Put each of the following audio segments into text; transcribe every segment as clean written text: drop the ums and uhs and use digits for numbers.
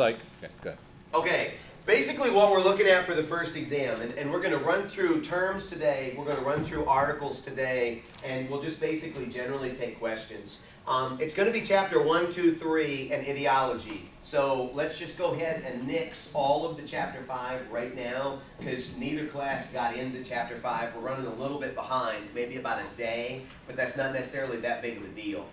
Psych. Okay, good. Okay, basically what we're looking at for the first exam, and we're going to run through terms today, we're going to run through articles today, and we'll just basically generally take questions. It's going to be chapter 1, 2, 3, and ideology. So let's just go ahead and nix all of the chapter 5 right now, because neither class got into chapter 5. We're running a little bit behind, maybe about a day, but that's not necessarily that big of a deal.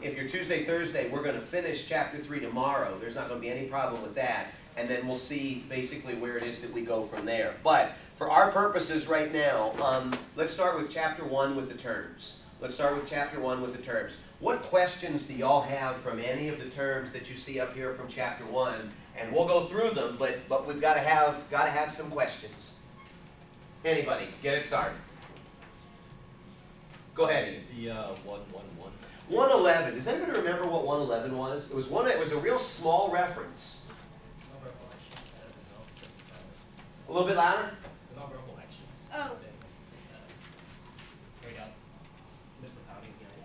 If you're Tuesday, Thursday, we're going to finish chapter 3 tomorrow. There's not going to be any problem with that. And then we'll see basically where it is that we go from there. But for our purposes right now, let's start with chapter 1 with the terms. Let's start with chapter 1 with the terms. What questions do y'all have from any of the terms that you see up here from chapter 1? And we'll go through them, but we've got to have some questions. Anybody, get it started. Go ahead, Ian. The 111. 111. Does anybody remember what 111 was? It was a real small reference. A little bit louder? The number of elections. Oh.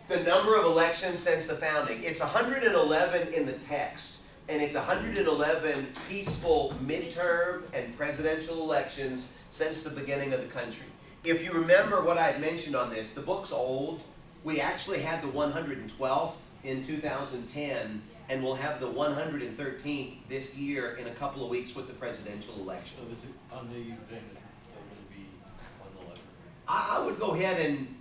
The number of elections since the founding. It's 111 in the text, and it's 111 peaceful midterm and presidential elections since the beginning of the country. If you remember what I had mentioned on this, the book's old. We actually had the 112th in 2010, and we'll have the 113th this year in a couple of weeks with the presidential election. So is it, on the exam, is it still going to be 111? I would go ahead and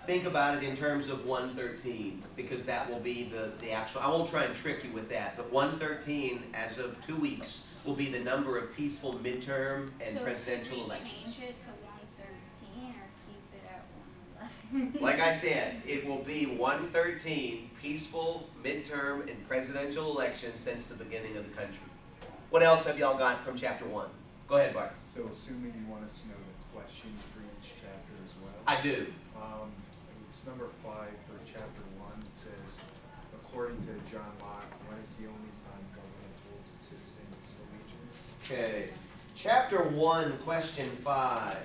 think about it in terms of 113, because that will be the actual, I won't try and trick you with that, but 113 as of 2 weeks will be the number of peaceful midterm and presidential elections. Change it to 113 or keep it at 111? Like I said, it will be 113 peaceful midterm and presidential elections since the beginning of the country. What else have y'all got from chapter 1? Go ahead, Bart. So assuming you want us to know the questions for each chapter as well? I do. It's number 5 for chapter 1. It says, according to John Locke, when is the only time government holds its citizens' allegiance? Okay. Chapter 1, question 5.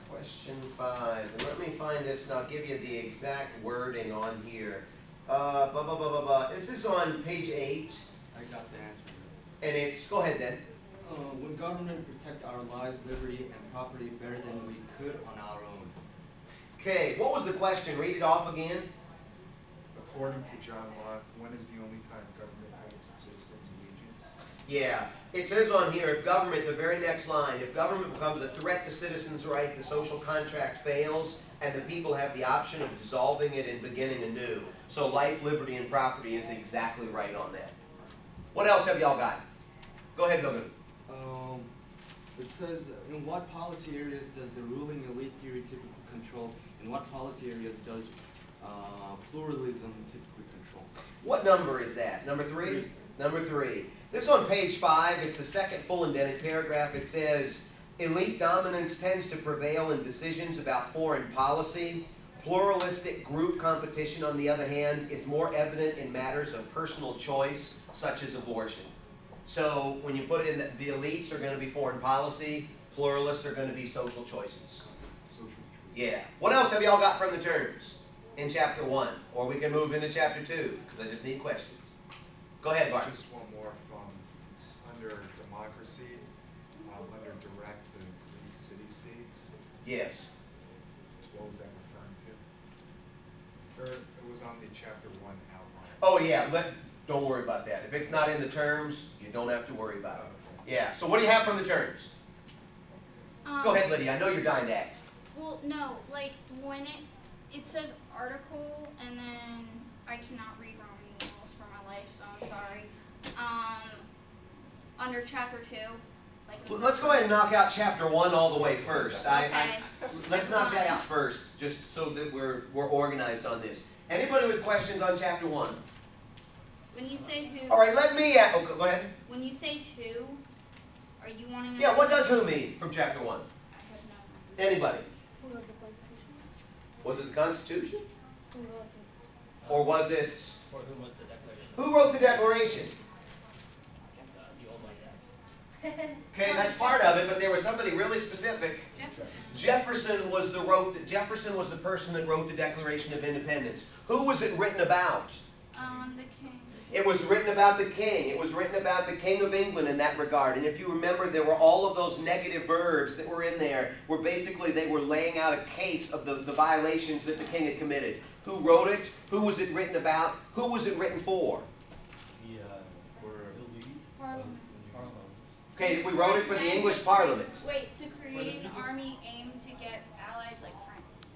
Question 5. And let me find this and I'll give you the exact wording on here. This is on page 8. I got the answer. And it's, go ahead then. When government protect our lives, liberty, and property better than we could on our own. Okay, what was the question? Read it off again. According to John Locke, when is the only time government holds its citizens' allegiance? Yeah, it says on here, if government, the very next line, if government becomes a threat to citizens' right, the social contract fails, and the people have the option of dissolving it and beginning anew. So life, liberty, and property is exactly right on that. What else have y'all got? Go ahead, Logan. It says, in what policy areas does the ruling elite theory typically control? In what policy areas does pluralism typically control? What number is that? Number 3? Number 3. This on page 5, it's the second full indented paragraph. It says, elite dominance tends to prevail in decisions about foreign policy. Pluralistic group competition, on the other hand, is more evident in matters of personal choice, such as abortion. So when you put it in, the elites are going to be foreign policy, pluralists are going to be social choices. Yeah. What else have y'all got from the terms in chapter 1? Or we can move into chapter 2, because I just need questions. Go ahead, Bart. Just one more from, it's under democracy, under direct, the Greek city-states. Yes. What was that referring to? Or it was on the chapter 1 outline. Oh yeah, don't worry about that. If it's not in the terms, you don't have to worry about it. Yeah, so what do you have from the terms? Go ahead, Lydia. I know you're dying to ask. Well, no, like when it says article, and then I cannot read Roman numerals for my life, so I'm sorry. Under chapter 2. Well, let's go ahead and knock out chapter 1 all the way first. Okay. Let's knock that out first, just so that we're organized on this. Anybody with questions on chapter 1? When you say who. All right, let me. Oh, go ahead. When you say who, are you wanting to? Yeah, what does who mean from chapter 1? Anybody? Who wrote the Constitution? Was it the Constitution? Who wrote it? Or was it? Or who was the Declaration? Who wrote the Declaration? The Almighty House. Okay, that's part of it, but there was somebody really specific. Jefferson was the person that wrote the Declaration of Independence. Who was it written about? The king. It was written about the king. It was written about the King of England in that regard. And if you remember, there were all of those negative verbs that were in there where basically they were laying out a case of the violations that the king had committed. Who wrote it? Who was it written about? Who was it written for? For Parliament. Parliament. Okay, we wrote it for the English Parliament. Wait, to create an army aimed to get allies like France.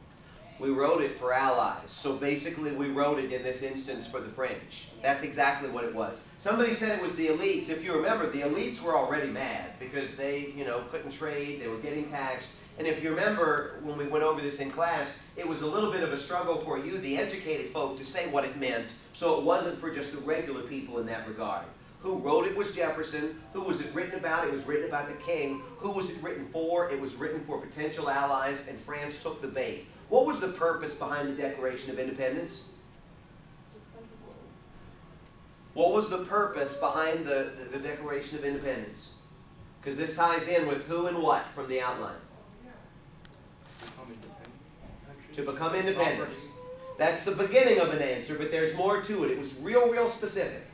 We wrote it for allies. So basically we wrote it in this instance for the French. That's exactly what it was. Somebody said it was the elites. If you remember, the elites were already mad because they, couldn't trade, they were getting taxed. And if you remember, when we went over this in class, it was a little bit of a struggle for you, the educated folk, to say what it meant. So it wasn't for just the regular people in that regard. Who wrote it was Jefferson. Who was it written about? It was written about the king. Who was it written for? It was written for potential allies, and France took the bait. What was the purpose behind the Declaration of Independence? What was the purpose behind the Declaration of Independence? Because this ties in with who and what from the outline. To become independent. That's the beginning of an answer, but there's more to it. It was real specific.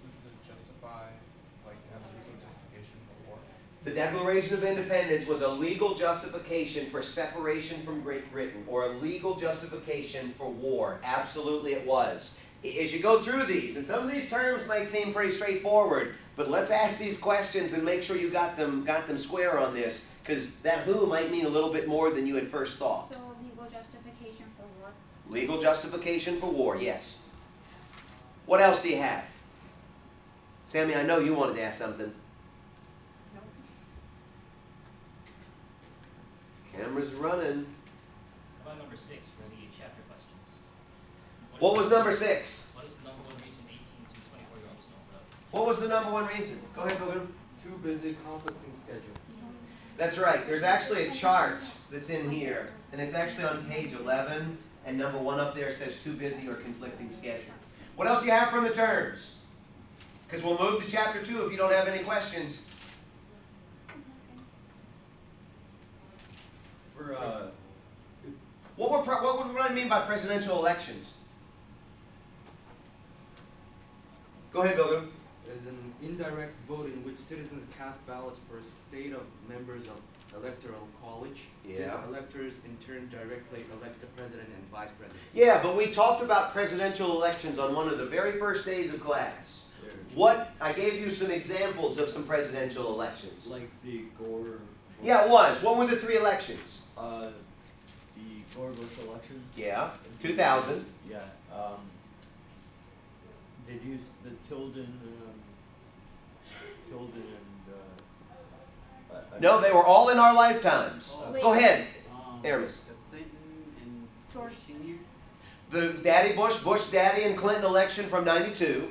To justify, like, to have a legal justification for war. The Declaration of Independence was a legal justification for separation from Great Britain, or a legal justification for war. Absolutely it was. As you go through these, and some of these terms might seem pretty straightforward, but let's ask these questions and make sure you got them square on this, because that who might mean a little bit more than you had first thought. So legal justification for war. Legal justification for war, yes. What else do you have? Sammy, I know you wanted to ask something. Camera's running. How about number 6 for the chapter questions? What was number 6? What is the number one reason 18 to 24-year-olds know about? What was the number one reason? Go ahead, Bogan. Too busy, conflicting schedule. That's right. There's actually a chart that's in here, and it's actually on page 11, and number 1 up there says too busy or conflicting schedule. What else do you have from the terms? Because we'll move to chapter 2 if you don't have any questions. For What do I mean by presidential elections? Go ahead, Bogan. Is an indirect vote in which citizens cast ballots for a state of members of electoral college. Yeah. These electors in turn directly elect the president and vice president. Yeah, but we talked about presidential elections on one of the very first days of class. I gave you some examples of some presidential elections. like the Gore. Yeah, it was. What were the 3 elections? The Gore-Bush election. Yeah, 2000. Yeah. They'd use the Tilden and. No, they were all in our lifetimes. Oh. Go ahead, The Aramis. Clinton and George Senior. The Bush Daddy and Clinton election from 92.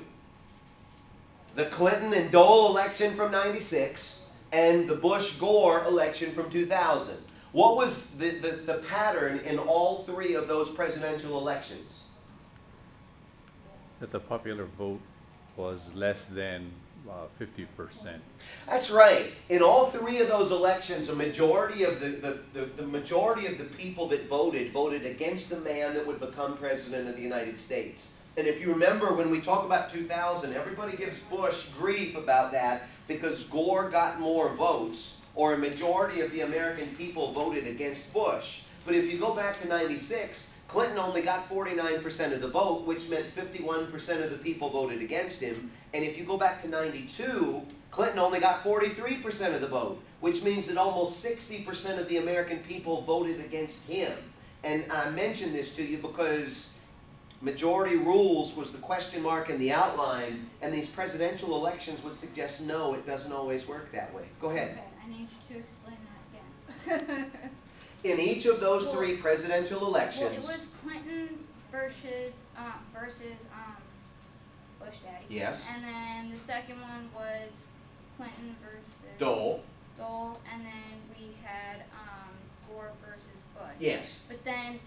The Clinton and Dole election from 96. And the Bush-Gore election from 2000. What was the pattern in all 3 of those presidential elections? That the popular vote was less than 50%. That's right. In all 3 of those elections, a majority of the majority of the people that voted against the man that would become president of the United States. And if you remember, when we talk about 2000, everybody gives Bush grief about that because Gore got more votes, or a majority of the American people voted against Bush. But if you go back to 96, Clinton only got 49% of the vote, which meant 51% of the people voted against him. And if you go back to 92, Clinton only got 43% of the vote, which means that almost 60% of the American people voted against him. And I mention this to you because majority rules was the question mark in the outline, and these presidential elections would suggest no, it doesn't always work that way. Go ahead. Okay, I need you to explain that again. In each of those 3 presidential Well, elections, it was Clinton versus Bush Daddy. Yes. And then the second one was Clinton versus Dole. and then we had Gore versus Bush. Yes. But then,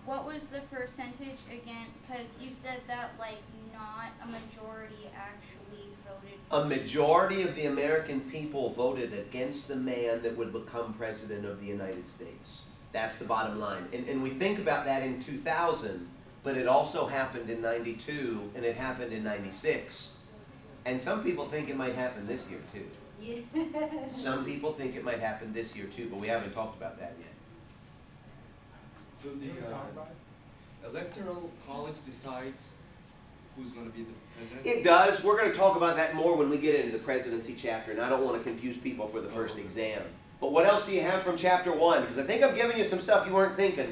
what was the percentage again? Because you said that not a majority actually voted for. A majority of the American people voted against the man that would become president of the United States. That's the bottom line. And we think about that in 2000. but it also happened in 92 and it happened in 96. And some people think it might happen this year too. Yeah. Some people think it might happen this year too, but we haven't talked about that yet. So Can we talk about it? the electoral college decides who's gonna be the president? It does. We're going to talk about that more when we get into the presidency chapter, and I don't want to confuse people for the first exam. But what else do you have from chapter 1? Because I think I'm giving you some stuff you weren't thinking.